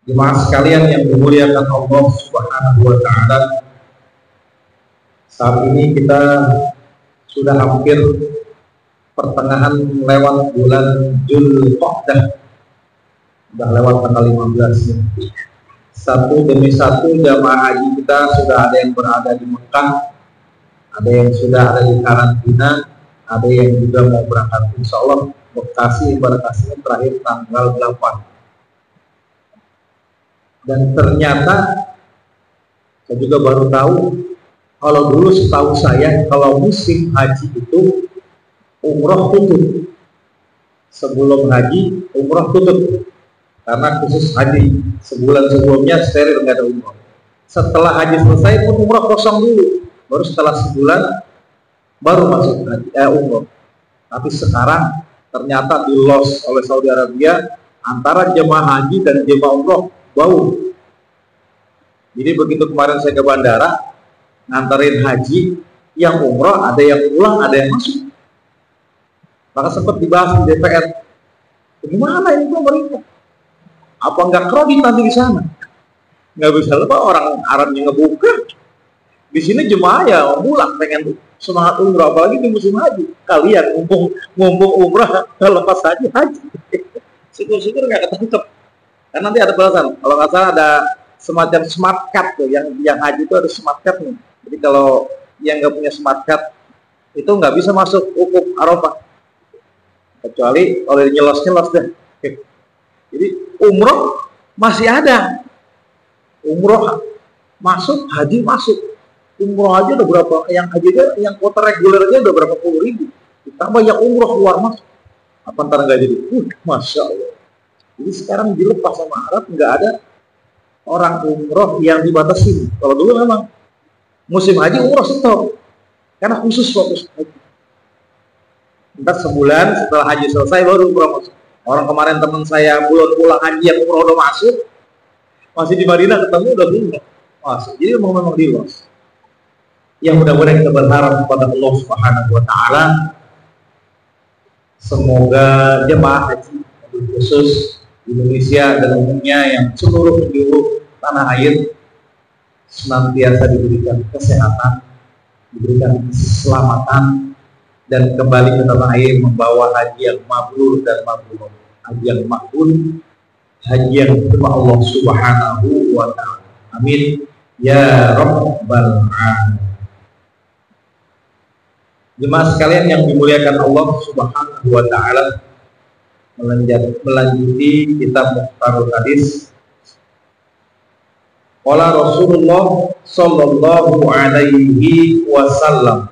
Jemaah sekalian yang dimuliakan Allah Subhanahu wa taala, saat ini kita sudah hampir pertengahan lewat bulan Dzulqa'dah. Sudah lewat tanggal 15 nih. Satu demi satu jamaah haji kita sudah ada yang berada di Mekah, ada yang sudah ada di karantina, ada yang juga mau berangkat. Insya Allah Bekasi embarkasinya terakhir tanggal 8. Dan ternyata saya juga baru tahu, kalau dulu setahu saya kalau musim haji itu umroh tutup. Sebelum haji umroh tutup, karena khusus haji sebulan sebelumnya steril, nggak ada umroh. Setelah haji selesai pun umroh kosong dulu, baru setelah sebulan baru masuk haji, umroh. Tapi sekarang ternyata di loss oleh Saudi Arabia antara jemaah haji dan jemaah umroh bau. Jadi begitu kemarin saya ke bandara nganterin haji, yang umroh ada yang pulang, ada yang masuk. Maka sempat dibahas di DPR, gimana ini pemerintah? Apa nggak kredit nanti di sana? Nggak bisa lupa orang Arabnya ngebuka. Di sini jemaah ya pulang pengen semangat umroh, apalagi di musim haji. Kalian ngumpul umroh, lepas haji. Syukur-syukur nggak ketangkep. Kan nanti ada balasan. Kalau nggak salah ada semacam smart card tuh, yang haji itu ada smart card nih. Jadi kalau yang nggak punya smart card itu nggak bisa masuk wukuf Arafah, kecuali kalau nyelos deh. Jadi umroh masih ada, umroh masuk, haji masuk. Umroh aja udah berapa, yang haji aja, yang kuota regulernya udah berapa puluh ribu, ditambah yang umroh keluar masuk. Apa ntar nggak jadi? Masya Allah. Jadi sekarang dilepas sama Arab, nggak ada orang umroh yang dibatasi. Kalau dulu memang musim haji umroh stop, karena khusus fokus haji. Ntar sebulan setelah haji selesai baru umroh masuk. Orang kemarin teman saya bulan pulang haji yang umroh udah masuk, masih di Madinah ketemu udah umroh masuk. Jadi memang di los. Yang mudah-mudahan kita berharap kepada Allah Subhanahu wa taala, semoga jemaah haji khusus Indonesia dan umumnya yang seluruh penjuru tanah air senantiasa diberikan kesehatan, diberikan keselamatan, dan kembali ke tanah air membawa haji yang mabrur dan mabrur, haji yang makbul, haji yang diterima Allah Subhanahu wa taala. Amin ya rabbal alamin. Jemaah sekalian yang dimuliakan Allah Subhanahu wa taala, melanjuti kitab Mukhtarul Hadis. Qala Rasulullah sallallahu alaihi wasallam,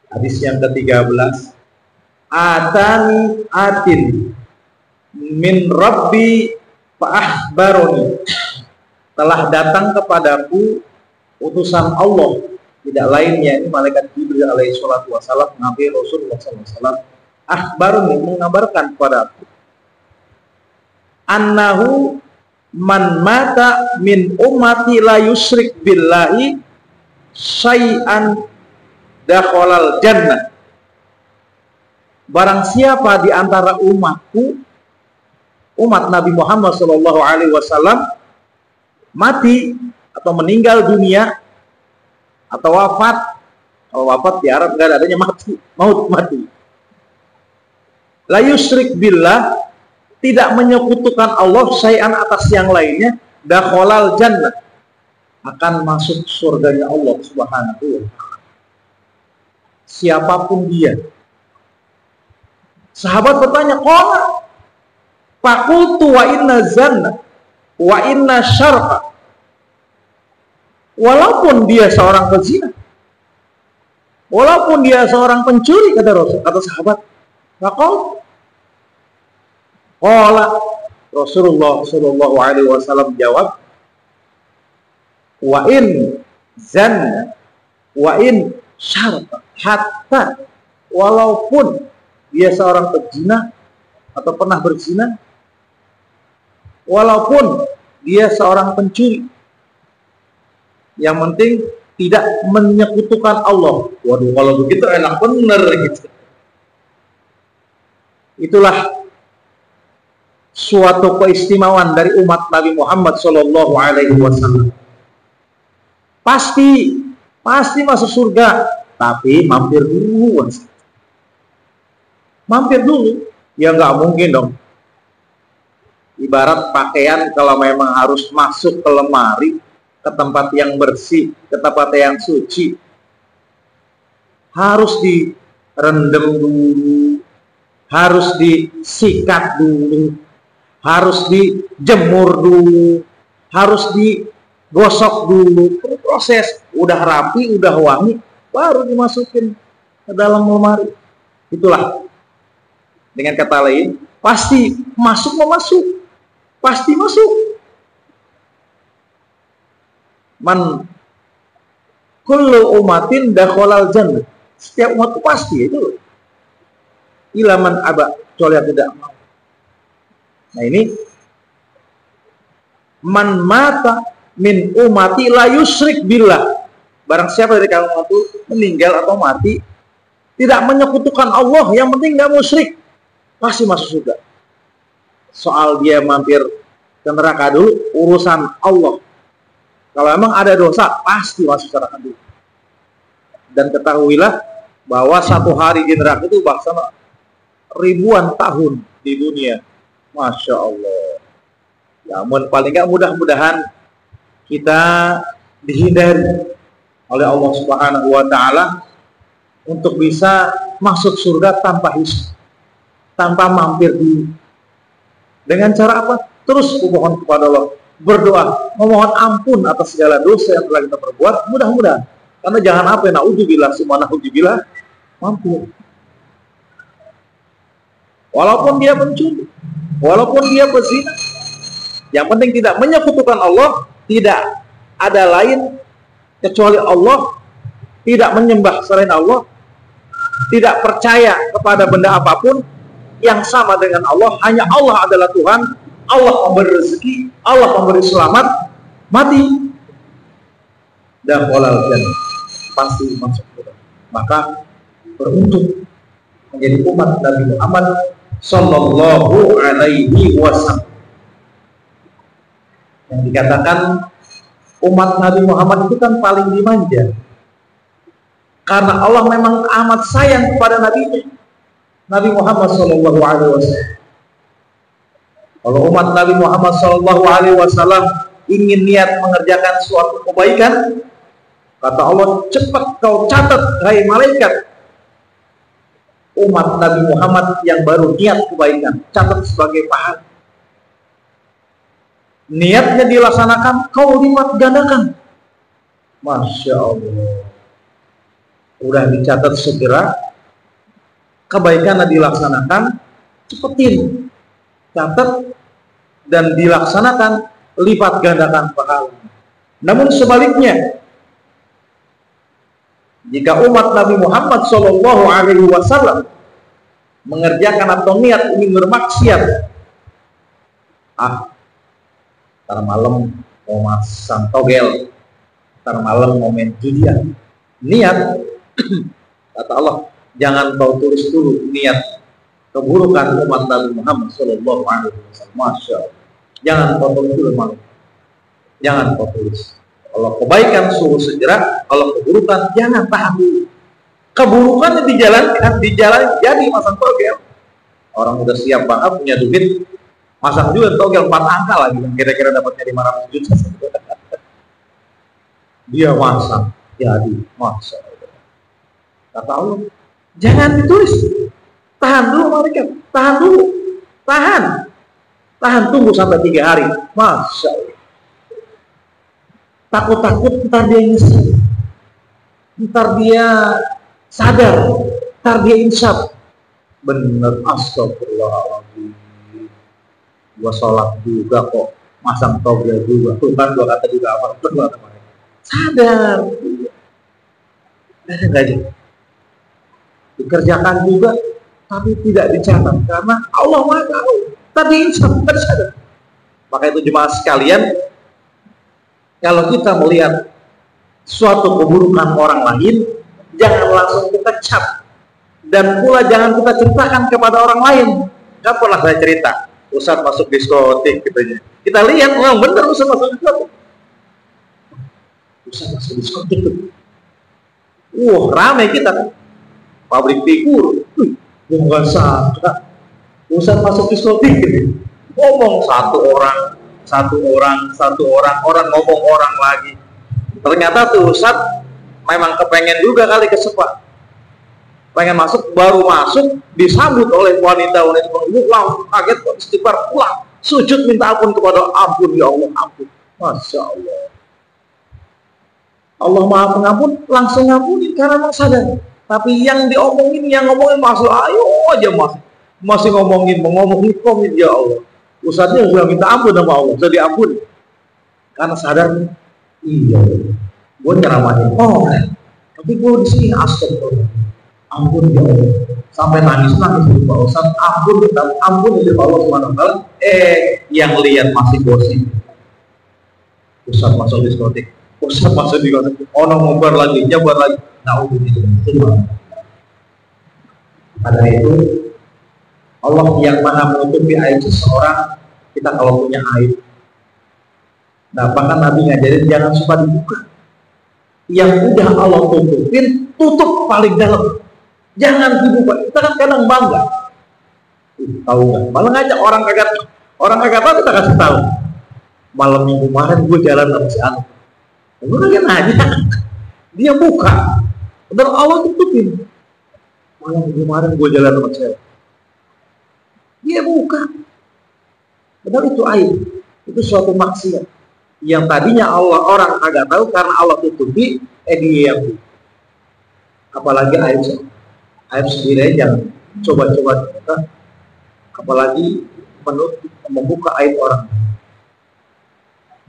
hadis yang ke-13, atani atin min rabbi fa ahbaroni, telah datang kepadaku utusan Allah, tidak lainnya ini malaikat Jibril alaihi salatu wasallam, Nabi Rasulullah sallallahu alaihi wasallam, akhbarni, mengabarkan kepadaku, annahu man mata min ummati la yusyrik billahi syai'an dakhalal jannah. Barang siapa di antara umatku, umat Nabi Muhammad sallallahu alaihi wasallam, mati atau meninggal dunia atau wafat. Kalau wafat di Arab nggak adanya mati, mati. La yusyrik billah, tidak menyekutukan Allah syai'an atas yang lainnya, dakhalal jannah, akan masuk surganya Allah Subhanahu wa taala. Siapapun dia. Sahabat bertanya, qala faqultu wa inna zanna wa inna syarqa, walaupun dia seorang pezina, walaupun dia seorang pencuri, kata Rasul, kata sahabat. Qala Rasulullah sallallahu alaihi wasallam jawab, wa in zanna wa in syarqa, hatta, walaupun dia seorang pezina atau pernah berzina, walaupun dia seorang pencuri, yang penting tidak menyekutukan Allah. Waduh, kalau begitu enak bener gitu. Itulah suatu keistimewaan dari umat Nabi Muhammad Shallallahu Alaihi Wasallam. Pasti masuk surga, tapi mampir dulu. Mampir dulu, ya nggak mungkin dong. Ibarat pakaian kalau memang harus masuk ke lemari, ke tempat yang bersih, ke tempat yang suci, harus direndam dulu, harus disikat dulu, harus dijemur dulu, harus digosok dulu, proses. Udah rapi, udah wangi, baru dimasukin ke dalam lemari. Itulah, dengan kata lain, pasti masuk, pasti masuk. Man kullu umatin dakhalal jannah. Setiap umat pasti itu. Ilaman aba, kecuali yang tidak mau. Nah ini, man mata min umati la yusyrik billah. Barang siapa dari kaum itu meninggal atau mati tidak menyekutukan Allah, yang penting nggak musyrik, pasti masuk surga. Soal dia mampir ke neraka dulu urusan Allah. Kalau emang ada dosa pasti masuk neraka dulu. Dan ketahuilah bahwa satu hari di neraka itu bahkan ribuan tahun di dunia. Masya Allah. Ya ampun, paling nggak mudah-mudahan kita dihindari oleh Allah Subhanahu wa Ta'ala untuk bisa masuk surga tanpa hisab, tanpa mampir dulu. Dengan cara apa? Terus memohon kepada Allah, berdoa, memohon ampun atas segala dosa yang telah kita perbuat. Mudah-mudahan, karena jangan apa yang naudzubillah, semua naudzubillah, mampir. Walaupun dia pencuri, walaupun dia pezina, yang penting tidak menyekutukan Allah, tidak ada lain kecuali Allah, tidak menyembah selain Allah, tidak percaya kepada benda apapun yang sama dengan Allah, hanya Allah adalah Tuhan, Allah memberi rezeki, Allah memberi selamat, mati dan walal jannah, pasti masuk surga. Maka beruntung menjadi umat Nabi Muhammad Sallallahu Alaihi Wasallam. Yang dikatakan umat Nabi Muhammad itu kan paling dimanja, karena Allah memang amat sayang kepada Nabi Muhammad Sallallahu Alaihi Wasallam. Kalau umat Nabi Muhammad Sallallahu Alaihi Wasallam ingin niat mengerjakan suatu kebaikan, kata Allah, cepat kau catat, hai malaikat, umat Nabi Muhammad yang baru niat kebaikan, catat sebagai pahala. Niatnya dilaksanakan, kau lipat gandakan. Masya Allah. Udah dicatat segera, kebaikan dilaksanakan, cepetin, catat dan dilaksanakan, lipat gandakan pahala. Namun sebaliknya, jika umat Nabi Muhammad Shallallahu Alaihi Wasallam mengerjakan atau niat ingin bermaksiat, ntar malam mau masang togel, ntar malam mau main judian, niat, kata Allah, jangan kau tulis dulu niat keburukan umat Nabi Muhammad Shallallahu Alaihi Wasallam. Masya Allah, jangan kau tulis dulu malam, jangan kau tulis. Kalau kebaikan suruh segera, kalau keburukan jangan tahan dulu. Keburukannya dijalankan, jadi masang togel. Orang udah siap banget, punya duit, masang juga togel 4 angka lagi, kira-kira dapatnya 500 juta. Dia masang, jadi masa. Kata Allah, jangan ditulis, tahan dulu mereka, tahan dulu, tahan tunggu sampai 3 hari, Masya Allah. Takut-takut ntar dia nyesel, ntar dia sadar, ntar dia insaf. Bener, astagfirullahaladzim, gua sholat juga kok, masang togel juga, tuh kan gua kata juga apa, sadar, aja dikerjakan juga, tapi tidak dicatat karena Allah Maha tahu. Tadi insaf, tadi sadar. Maka itu jemaah sekalian, kalau kita melihat suatu keburukan orang lain, jangan langsung kita cap, Dan pula jangan kita ceritakan kepada orang lain. Gak pernah saya cerita Ustaz masuk diskotik gitu. Kita lihat memang benar Ustaz masuk diskotik. Ustaz masuk diskotik tuh. Ramai kita kan. Pabrik figur. Bukan sangka Ustaz masuk diskotik gitu. Ngomong satu orang, orang ngomong orang lagi. Ternyata tuh Ustaz memang kepengen juga kali kesepak. Pengen masuk, baru masuk disambut oleh wanita-wanita penghulu, langsung kaget kok istighfar, pulang sujud minta ampun kepada ampun ya Allah, ampun. Masya Allah. Allah Maha Pengampun, langsung ngampuni karena memang sadar. Tapi yang ngomongin masih ayo aja masih ngomongin ya Allah. Ustaznya sudah minta ampun sama Allah, sudah diampuni. Karena sadar, iya, gue nyeramahin. Tapi gue di sini astagfirullah. Ampun ya Allah, sampai nangis di Pak Ustaz, ampun ya Pak Allah SWT. Yang lihat masih gosip. Ustaz masuk diskotik, orang ngobar lagi, jabar lagi. Karena itu Allah yang maha menutupi aib seseorang. Kita kalau punya aib, nah bahkan Nabi ngajarin jangan suka dibuka. Yang udah Allah tutupin, tutup paling dalam. Jangan dibuka. Kita kan kadang bangga. Tahu nggak? Malah ngajak orang kagak tahu kita kasih tahu. Malam minggu kemarin gue jalan sama si Anu. Gue lagi nanya. Dia buka. Dan Allah tutupin. Malam minggu kemarin gue jalan sama cewek. Dia buka. Padahal itu aib. Itu suatu maksiat. Yang tadinya orang kagak tahu karena Allah tutupi, dia yang buka. Apalagi aib sendiri jangan coba-coba kita, apalagi membuka aib orang.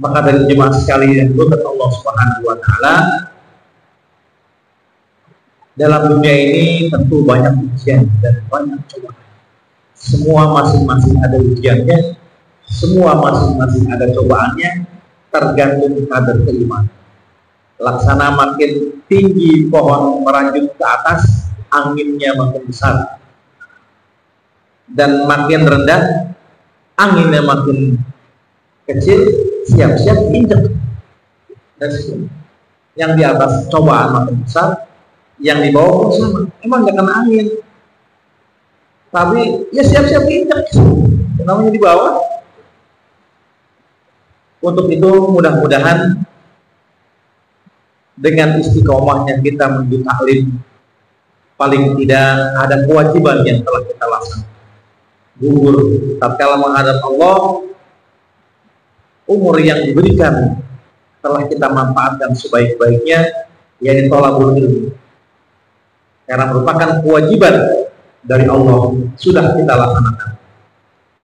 Maka dari jemaah sekalian yang Allah Subhanahu wa Ta'ala, dalam dunia ini tentu banyak ujian dan banyak cobaan. Semua masing-masing ada ujiannya, semua masing-masing ada cobaannya, tergantung kadar keimanan. Laksana makin tinggi pohon meranjut ke atas, anginnya makin besar, dan makin rendah, anginnya makin kecil, siap-siap diinjak. Yang di atas cobaan makin besar, yang di bawah pun sama. Emang gak kena angin, tapi ya siap-siap diinjak. Namanya di bawah. Untuk itu mudah-mudahan dengan istiqomahnya kita menuju taklim, paling tidak ada kewajiban yang telah kita laksanakan. Gugur tatkala menghadap Allah, umur yang diberikan telah kita manfaatkan sebaik-baiknya, yaitu thalabul ilmi. Karena merupakan kewajiban dari Allah, sudah kita laksanakan.